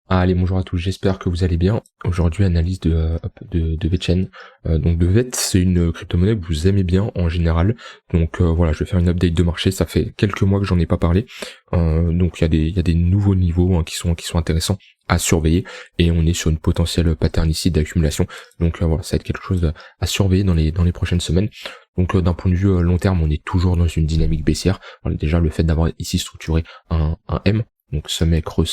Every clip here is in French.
Allez, bonjour à tous, j'espère que vous allez bien. Aujourd'hui, analyse de VeChain. Donc de VET, c'est une crypto-monnaie que vous aimez bien en général. Donc voilà, je vais faire une update de marché, ça fait quelques mois que j'en ai pas parlé. Donc il y a des nouveaux niveaux qui sont intéressants à surveiller. Et on est sur une potentielle pattern ici d'accumulation. Donc voilà, ça va être quelque chose à surveiller dans les prochaines semaines. Donc d'un point de vue long terme, on est toujours dans une dynamique baissière. Voilà, déjà le fait d'avoir ici structuré un M, donc sommet, creux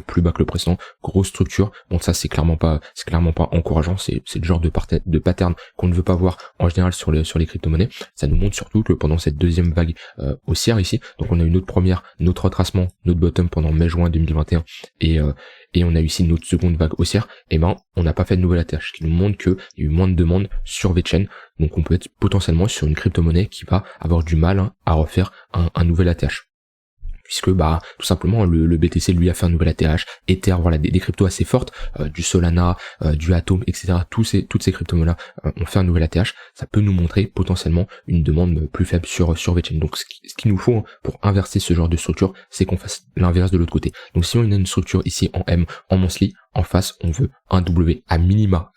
plus bas que le précédent, grosse structure. Donc ça c'est clairement pas encourageant, c'est le genre de pattern qu'on ne veut pas voir en général sur les crypto-monnaies. Ça nous montre surtout que pendant cette deuxième vague haussière ici, donc on a eu notre première, notre retracement, notre bottom pendant mai-juin 2021 et on a eu ici notre seconde vague haussière, et ben on n'a pas fait de nouvelle ATH, ce qui nous montre qu'il y a eu moins de demandes sur VeChain, donc on peut être potentiellement sur une crypto-monnaie qui va avoir du mal à refaire un nouvel ATH. Puisque tout simplement le BTC lui a fait un nouvel ATH, Ether, voilà des cryptos assez fortes, du Solana, du Atom, etc. Toutes ces cryptos-là ont fait un nouvel ATH, ça peut nous montrer potentiellement une demande plus faible sur VeChain. Donc ce qu'il nous faut pour inverser ce genre de structure, c'est qu'on fasse l'inverse de l'autre côté. Donc si on a une structure ici en M, en monthly, en face, on veut un W à minima,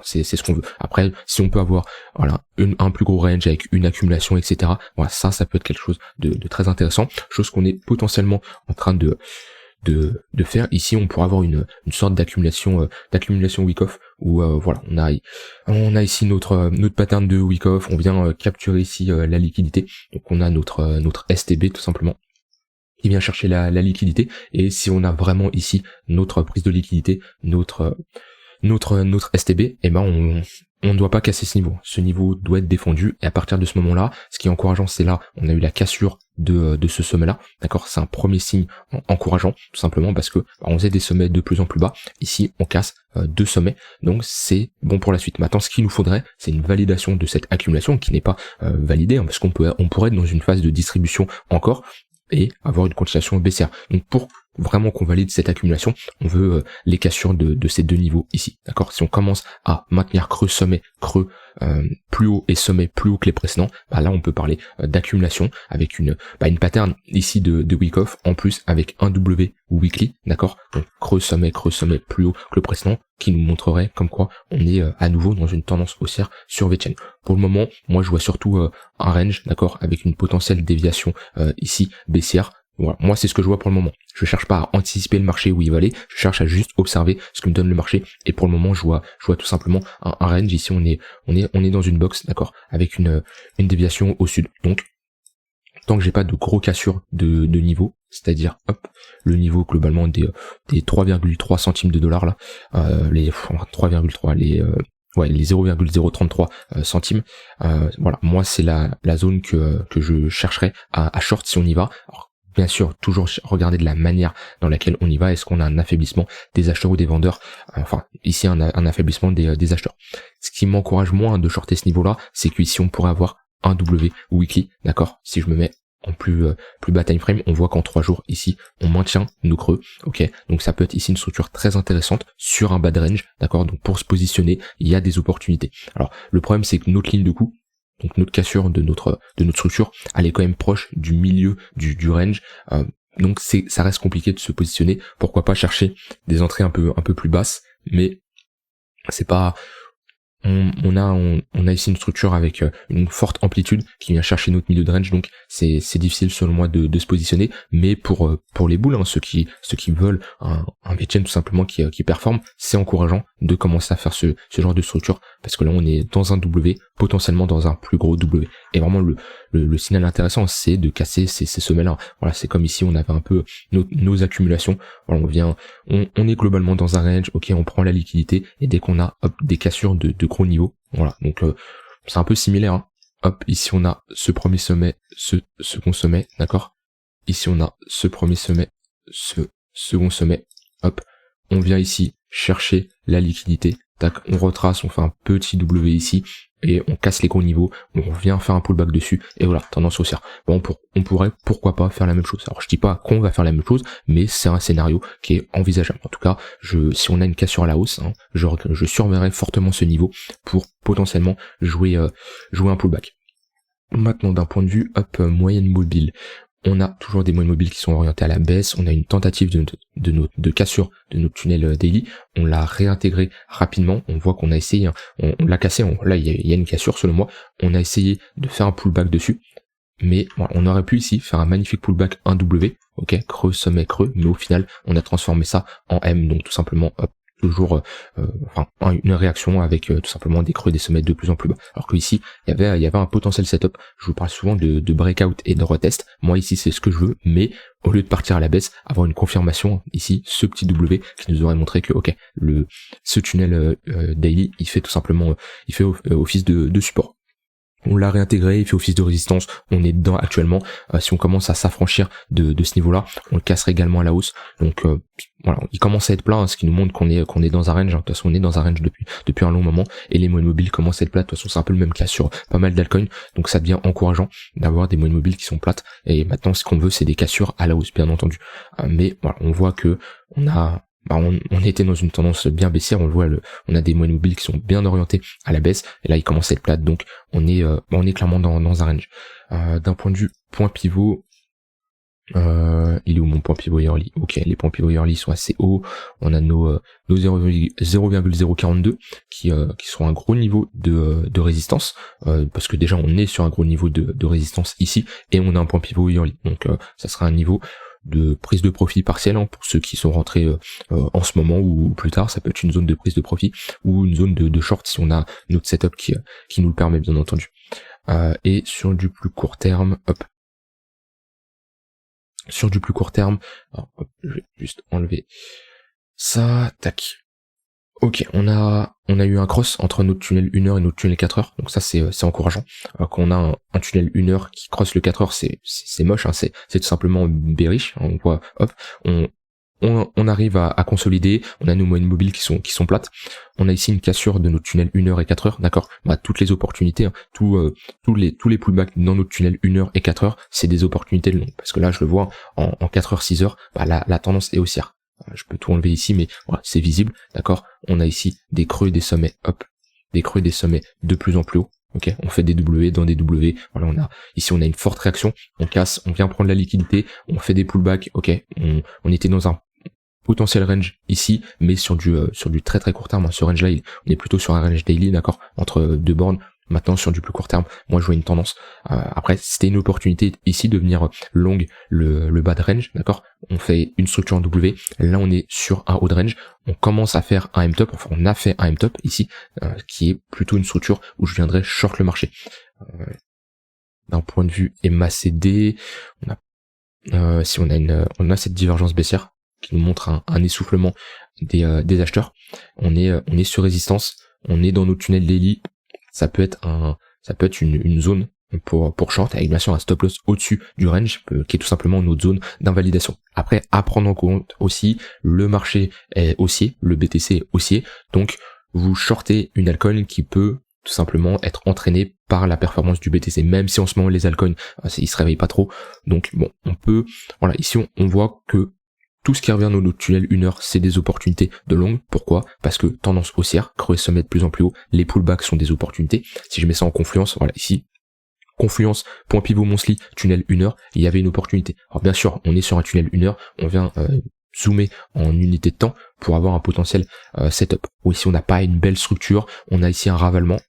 c'est ce qu'on veut. Après, si on peut avoir un plus gros range avec une accumulation, etc. Voilà, ça peut être quelque chose de très intéressant, chose qu'on est potentiellement en train de faire. Ici, on pourra avoir une sorte d'accumulation week-off où voilà, on a ici notre pattern de week-off, on vient capturer ici la liquidité. Donc on a notre STB tout simplement qui vient chercher la liquidité, et si on a vraiment ici notre prise de liquidité, notre STB, et on ne doit pas casser ce niveau. Ce niveau doit être défendu, et à partir de ce moment-là, ce qui est encourageant, c'est là, on a eu la cassure de ce sommet-là, d'accord. C'est un premier signe encourageant, tout simplement parce que on faisait des sommets de plus en plus bas. Ici, on casse deux sommets, donc c'est bon pour la suite. Maintenant, ce qu'il nous faudrait, c'est une validation de cette accumulation qui n'est pas validée, parce qu'on pourrait être dans une phase de distribution encore et avoir une continuation baissière. Donc pour vraiment qu'on valide cette accumulation, on veut les cassures de ces deux niveaux ici, d'accord. Si on commence à maintenir creux, sommet, creux plus haut et sommet plus haut que les précédents, là on peut parler d'accumulation avec une pattern ici de week off, en plus avec un W weekly, d'accord. Donc creux, sommet plus haut que le précédent, qui nous montrerait comme quoi on est à nouveau dans une tendance haussière sur VeChain. Pour le moment, moi je vois surtout un range, d'accord, avec une potentielle déviation ici baissière. Voilà, moi c'est ce que je vois pour le moment. Je cherche pas à anticiper le marché où il va aller, je cherche à juste observer ce que me donne le marché, et pour le moment je vois tout simplement un range. Ici on est dans une box, d'accord, avec une déviation au sud. Donc tant que j'ai pas de gros cassures de niveau, c'est-à-dire le niveau globalement des 3,3 centimes de dollars là, les 3,3 les 0,033 centimes, voilà, moi c'est la zone que je chercherais à short si on y va. Alors, bien sûr, toujours regarder de la manière dans laquelle on y va. Est-ce qu'on a un affaiblissement des acheteurs ou des vendeurs? Enfin, ici un affaiblissement des acheteurs. Ce qui m'encourage moins de shorter ce niveau-là, c'est qu'ici on pourrait avoir un W weekly, d'accord. Si je me mets en plus bas time frame, on voit qu'en 3 jours ici on maintient nos creux, ok. Donc ça peut être ici une structure très intéressante sur un bad range, d'accord. Donc pour se positionner, il y a des opportunités. Alors le problème, c'est que notre ligne de coup, donc notre cassure de notre structure, elle est quand même proche du milieu du range, donc ça reste compliqué de se positionner. Pourquoi pas chercher des entrées un peu plus basses, mais c'est pas, on a ici une structure avec une forte amplitude qui vient chercher notre milieu de range, donc c'est difficile selon moi de se positionner. Mais pour les boules, ceux qui veulent un VeChain tout simplement qui performe, c'est encourageant de commencer à faire ce genre de structure, parce que là on est dans un W, potentiellement dans un plus gros W, et vraiment le signal intéressant, c'est de casser ces sommets là. Voilà, c'est comme ici on avait un peu nos accumulations. Voilà, on est globalement dans un range, ok, on prend la liquidité, et dès qu'on a des cassures de gros niveaux, voilà, donc c'est un peu similaire, hein. Hop, ici on a ce premier sommet, ce second sommet, d'accord. Ici on a ce premier sommet, ce second sommet, hop, on vient ici chercher la liquidité, tac, on retrace, on fait un petit W ici, et on casse les gros niveaux, on vient faire un pullback dessus, et voilà, tendance haussière. Bon, on pourrait pourquoi pas faire la même chose. Alors je dis pas qu'on va faire la même chose, mais c'est un scénario qui est envisageable. En tout cas, si on a une cassure à la hausse, hein, je surveillerai fortement ce niveau pour potentiellement jouer un pullback. Maintenant, d'un point de vue moyenne mobile, on a toujours des moyennes mobiles qui sont orientées à la baisse, on a une tentative de cassure de notre tunnel daily, on l'a réintégré rapidement, on voit qu'on a essayé, hein, on l'a cassé, là il y a une cassure selon moi, on a essayé de faire un pullback dessus, mais voilà, on aurait pu ici faire un magnifique pullback 1W, ok, creux, sommet, creux, mais au final on a transformé ça en M, donc tout simplement hop, toujours une réaction avec tout simplement des creux, des sommets de plus en plus bas. Alors que ici, il y avait un potentiel setup. Je vous parle souvent de breakout et de retest. Moi ici, c'est ce que je veux, mais au lieu de partir à la baisse, avoir une confirmation ici, ce petit W qui nous aurait montré que ok, ce tunnel daily, il fait tout simplement, il fait office de support. On l'a réintégré, il fait office de résistance, on est dedans actuellement. Si on commence à s'affranchir de ce niveau-là, on le casserait également à la hausse. Donc voilà, il commence à être plat, hein, ce qui nous montre qu'on est dans un range. Hein. De toute façon, on est dans un range depuis un long moment, et les moyennes mobiles commencent à être plates. De toute façon, c'est un peu le même cas sur pas mal d'altcoins, donc ça devient encourageant d'avoir des moyennes mobiles qui sont plates. Et maintenant, ce qu'on veut, c'est des cassures à la hausse, bien entendu. Mais voilà, on voit que on était dans une tendance bien baissière, on le voit, on a des moyennes mobiles qui sont bien orientées à la baisse, et là il commence à être plate, donc on est clairement dans un range. D'un point de vue point pivot, il est où mon point pivot yearly? Ok, les points pivot yearly sont assez hauts, on a nos 0,042 qui sont un gros niveau de résistance, parce que déjà on est sur un gros niveau de résistance ici, et on a un point pivot yearly, donc ça sera un niveau de prise de profit partielle, hein, pour ceux qui sont rentrés en ce moment ou plus tard. Ça peut être une zone de prise de profit ou une zone de short si on a notre setup qui nous le permet, bien entendu. Et sur du plus court terme, hop, sur du plus court terme, alors, hop, je vais juste enlever ça, tac. Ok, on a eu un cross entre notre tunnel 1h et notre tunnel 4h, donc ça c'est encourageant. Alors qu'on a un tunnel 1h qui cross le 4h, c'est moche, hein, c'est tout simplement bearish, hein, on voit, hop, on arrive à consolider, on a nos moyennes mobiles qui sont plates, on a ici une cassure de notre tunnel 1h et 4h, d'accord, toutes les opportunités, hein, tous les pullbacks dans notre tunnel 1h et 4h, c'est des opportunités de long, parce que là je le vois, en 4h, 6h, la tendance est haussière. Je peux tout enlever ici, mais voilà, c'est visible, d'accord. On a ici des creux, des sommets, hop, des creux, des sommets de plus en plus haut. Ok, on fait des W dans des W. Voilà, on a une forte réaction. On casse, on vient prendre la liquidité, on fait des pullbacks. Ok, on était dans un potentiel range ici, mais sur du très très court terme. Ce range là, on est plutôt sur un range daily, d'accord, entre deux bornes. Maintenant, sur du plus court terme, moi je vois une tendance. Après, c'était une opportunité ici de venir long le bas de range, d'accord. On fait une structure en W. Là, on est sur un haut de range. On commence à faire un M-top. Enfin, on a fait un M-top ici, qui est plutôt une structure où je viendrais short le marché. D'un point de vue MACD, si on a cette divergence baissière qui nous montre un essoufflement des acheteurs. On est sur résistance. On est dans nos tunnels daily. Ça peut être une zone pour short, avec bien sûr un stop loss au-dessus du range, qui est tout simplement notre zone d'invalidation. Après, à prendre en compte aussi, le marché est haussier, le BTC est haussier, donc vous shortez une altcoin qui peut tout simplement être entraînée par la performance du BTC, même si en ce moment les altcoins, ils se réveillent pas trop. Donc bon, voilà, ici on voit que tout ce qui revient dans notre tunnel 1h, c'est des opportunités de longue. Pourquoi? Parce que tendance haussière, creux et sommet de plus en plus haut, les pullbacks sont des opportunités. Si je mets ça en confluence, voilà, ici, confluence, point pivot Monthly, tunnel 1h, il y avait une opportunité. Alors bien sûr, on est sur un tunnel 1h, on vient zoomer en unité de temps pour avoir un potentiel setup. Ou ici, on n'a pas une belle structure, on a ici un ravalement,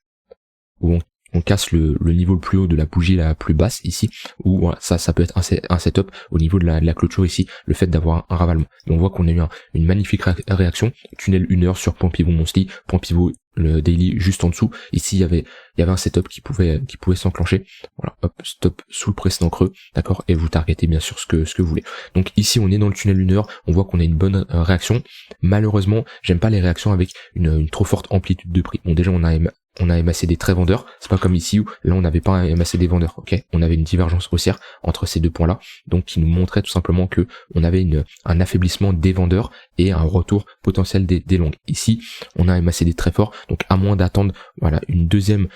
où on casse le niveau le plus haut de la bougie la plus basse ici, ou voilà, ça peut être un setup au niveau de la clôture ici, le fait d'avoir un ravalement. Et on voit qu'on a eu une magnifique réaction, tunnel 1h sur point pivot Monthly, point pivot le daily juste en dessous. Ici il y avait un setup qui pouvait s'enclencher. Voilà, hop, stop sous le précédent creux, d'accord, et vous targetez bien sûr ce que vous voulez. Donc ici on est dans le tunnel 1h, on voit qu'on a une bonne réaction. Malheureusement, j'aime pas les réactions avec une trop forte amplitude de prix. Bon, déjà on a MACD très vendeur, c'est pas comme ici où là on n'avait pas un MACD vendeur, ok, on avait une divergence haussière entre ces deux points là, donc qui nous montrait tout simplement que on avait un affaiblissement des vendeurs et un retour potentiel des longues. Ici on a un MACD très fort, donc à moins d'attendre voilà une deuxième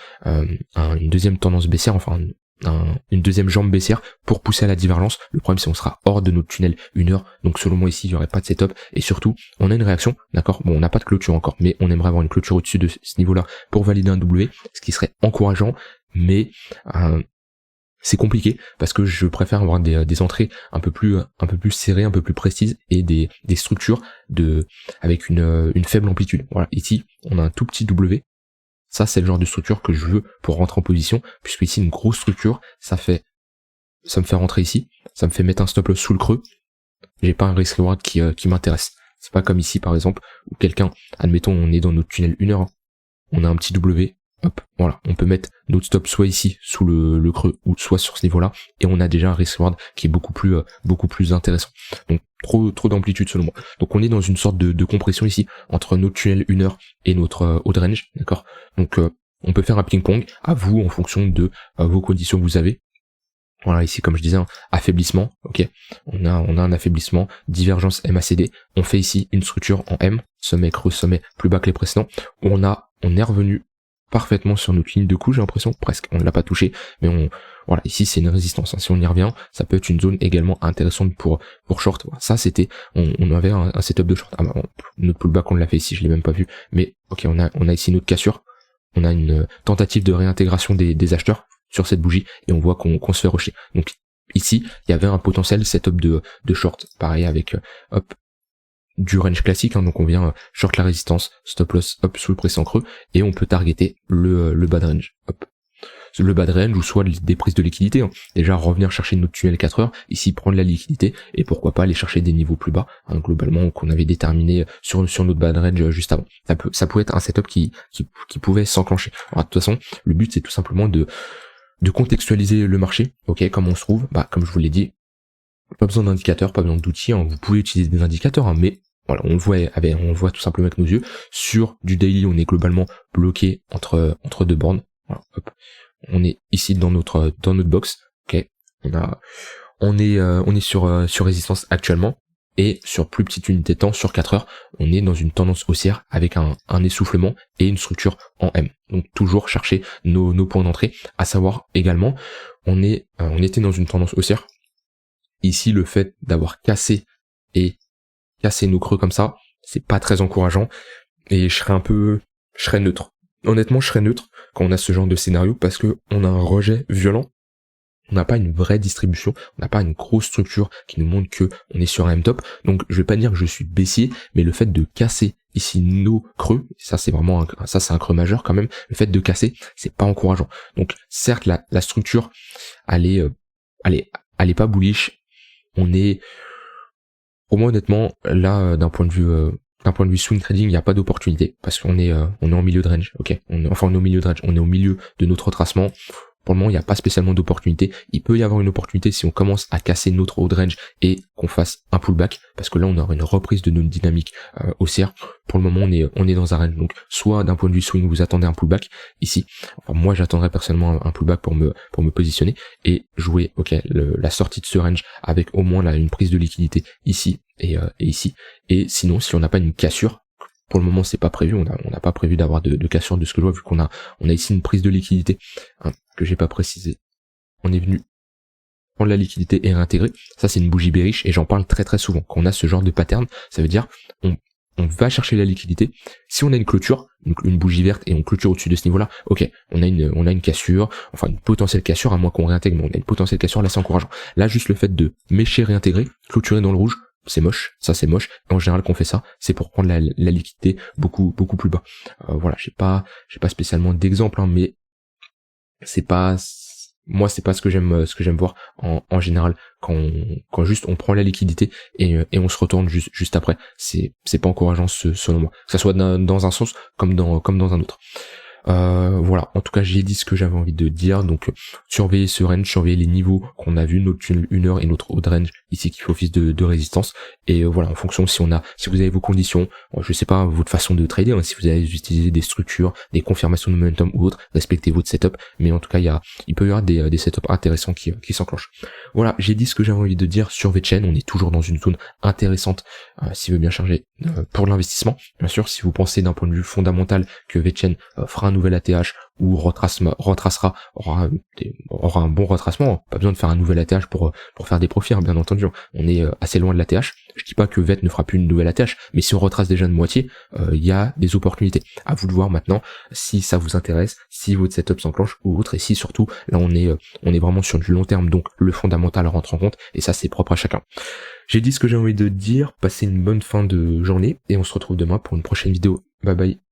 tendance baissière, enfin une deuxième jambe baissière pour pousser à la divergence. Le problème c'est qu'on sera hors de notre tunnel 1h, donc selon moi ici il n'y aurait pas de setup, et surtout on a une réaction, d'accord, bon on n'a pas de clôture encore, mais on aimerait avoir une clôture au-dessus de ce niveau là pour valider un W, ce qui serait encourageant, mais c'est compliqué parce que je préfère avoir des entrées un peu plus serrées, un peu plus précises et des structures avec une faible amplitude. Voilà, ici on a un tout petit W. Ça c'est le genre de structure que je veux pour rentrer en position, puisque ici une grosse structure, ça me fait rentrer ici, ça me fait mettre un stop loss sous le creux. J'ai pas un risk reward qui m'intéresse. C'est pas comme ici par exemple où quelqu'un, admettons on est dans notre tunnel 1 heure, hein, on a un petit W. Hop, voilà, on peut mettre notre stop soit ici sous le creux ou soit sur ce niveau-là et on a déjà un risk reward qui est beaucoup plus intéressant. Donc trop d'amplitude selon moi. Donc on est dans une sorte de compression ici entre notre tunnel 1 heure et notre haut de range, d'accord. Donc on peut faire un ping-pong à vous en fonction de vos conditions que vous avez. Voilà, ici comme je disais, un affaiblissement, ok. On a un affaiblissement, divergence MACD. On fait ici une structure en M, sommet creux, sommet plus bas que les précédents. On est revenu parfaitement sur notre ligne de coup, j'ai l'impression, presque, on ne l'a pas touché, mais voilà, ici c'est une résistance, hein. Si on y revient, ça peut être une zone également intéressante pour short. Voilà, ça c'était, on avait un setup de short. Ah bah, notre pullback on l'a fait ici, je l'ai même pas vu, mais ok, on a ici notre cassure, on a une tentative de réintégration des acheteurs sur cette bougie, et on voit qu'on se fait rusher. Donc ici, il y avait un potentiel setup de short, pareil avec, hop, du range classique, hein, donc on vient short la résistance, stop loss, hop, sous le précédent creux, et on peut targeter le bas de range, hop. Le bas de range ou soit des prises de liquidité, hein. Déjà revenir chercher notre tunnel 4 heures, ici prendre la liquidité, et pourquoi pas aller chercher des niveaux plus bas, hein, globalement, qu'on avait déterminé sur notre bas de range juste avant. Ça pouvait être un setup qui pouvait s'enclencher. Alors de toute façon, le but c'est tout simplement de contextualiser le marché, ok, comme on se trouve, bah comme je vous l'ai dit, pas besoin d'indicateurs, pas besoin d'outils, hein. Vous pouvez utiliser des indicateurs, hein, mais voilà, on voit tout simplement avec nos yeux. Sur du daily, on est globalement bloqué entre deux bornes. Voilà, hop. On est ici dans notre box. Ok. On est sur résistance actuellement. Et sur plus petite unité de temps, sur 4 heures, on est dans une tendance haussière avec un essoufflement et une structure en M. Donc toujours chercher nos points d'entrée, à savoir également, on était dans une tendance haussière. Ici, le fait d'avoir cassé nos creux comme ça, c'est pas très encourageant, et je serais neutre. Honnêtement, je serais neutre quand on a ce genre de scénario, parce que on a un rejet violent, on n'a pas une vraie distribution, on n'a pas une grosse structure qui nous montre que on est sur un M-top, donc je vais pas dire que je suis baissier, mais le fait de casser ici nos creux, ça c'est vraiment c'est un creux majeur quand même, le fait de casser, c'est pas encourageant. Donc certes, la structure, elle est pas bullish, pour moi honnêtement, là, d'un point de vue swing trading, il n'y a pas d'opportunité, parce qu'on est en milieu de range, ok. On est au milieu de range, on est au milieu de notre retracement. Pour le moment, il n'y a pas spécialement d'opportunité. Il peut y avoir une opportunité si on commence à casser notre haut de range et qu'on fasse un pullback, parce que là, on aura une reprise de notre dynamique haussière. Pour le moment, on est dans un range. Donc, soit d'un point de vue swing, vous attendez un pullback ici. Enfin, moi, j'attendrai personnellement un pullback pour me positionner et jouer, ok, la sortie de ce range avec au moins là une prise de liquidité ici et ici. Et sinon, si on n'a pas une cassure, pour le moment c'est pas prévu, on n'a pas prévu d'avoir de cassure de ce que je vois, vu qu'on a ici une prise de liquidité, hein, que j'ai pas précisé. On est venu prendre la liquidité et réintégrer. Ça c'est une bougie bearish, et j'en parle très très souvent. Quand on a ce genre de pattern, ça veut dire on va chercher la liquidité. Si on a une clôture, une bougie verte, et on clôture au-dessus de ce niveau-là, ok, on a une cassure, enfin une potentielle cassure, à moins qu'on réintègre, mais on a une potentielle cassure, là c'est encourageant. Là juste le fait de mécher, réintégrer, clôturer dans le rouge, c'est moche, ça c'est moche. En général, qu'on fait ça, c'est pour prendre la liquidité beaucoup plus bas. Voilà, j'ai pas spécialement d'exemple, hein, mais c'est pas ce que j'aime voir en général quand juste on prend la liquidité et on se retourne juste après. C'est pas encourageant selon moi, que ça soit dans un sens comme dans un autre. Voilà, en tout cas j'ai dit ce que j'avais envie de dire, donc surveillez ce range, surveillez les niveaux qu'on a vu, notre tunnel 1 heure et notre haut de range ici qui fait office de résistance, et voilà, en fonction si vous avez vos conditions, je sais pas, votre façon de trader, hein, si vous avez utilisé des structures, des confirmations de momentum ou autre, respectez votre setup, mais en tout cas il peut y avoir des setups intéressants qui s'enclenchent. Voilà, j'ai dit ce que j'avais envie de dire sur VeChain. On est toujours dans une zone intéressante s'il veut bien charger pour l'investissement. Bien sûr, si vous pensez d'un point de vue fondamental que VeChain fera un nouvel ATH ou retracera, aura un bon retracement. Pas besoin de faire un nouvel ATH pour faire des profits, hein, bien entendu. On est assez loin de l'ATH. Je dis pas que VET ne fera plus une nouvelle ATH, mais si on retrace déjà de moitié, il y a des opportunités. À vous de voir maintenant si ça vous intéresse, si votre setup s'enclenche ou autre, et si surtout, là on est vraiment sur du long terme, donc le fondamental rentre en compte, et ça c'est propre à chacun. J'ai dit ce que j'ai envie de dire, passez une bonne fin de journée, et on se retrouve demain pour une prochaine vidéo. Bye bye.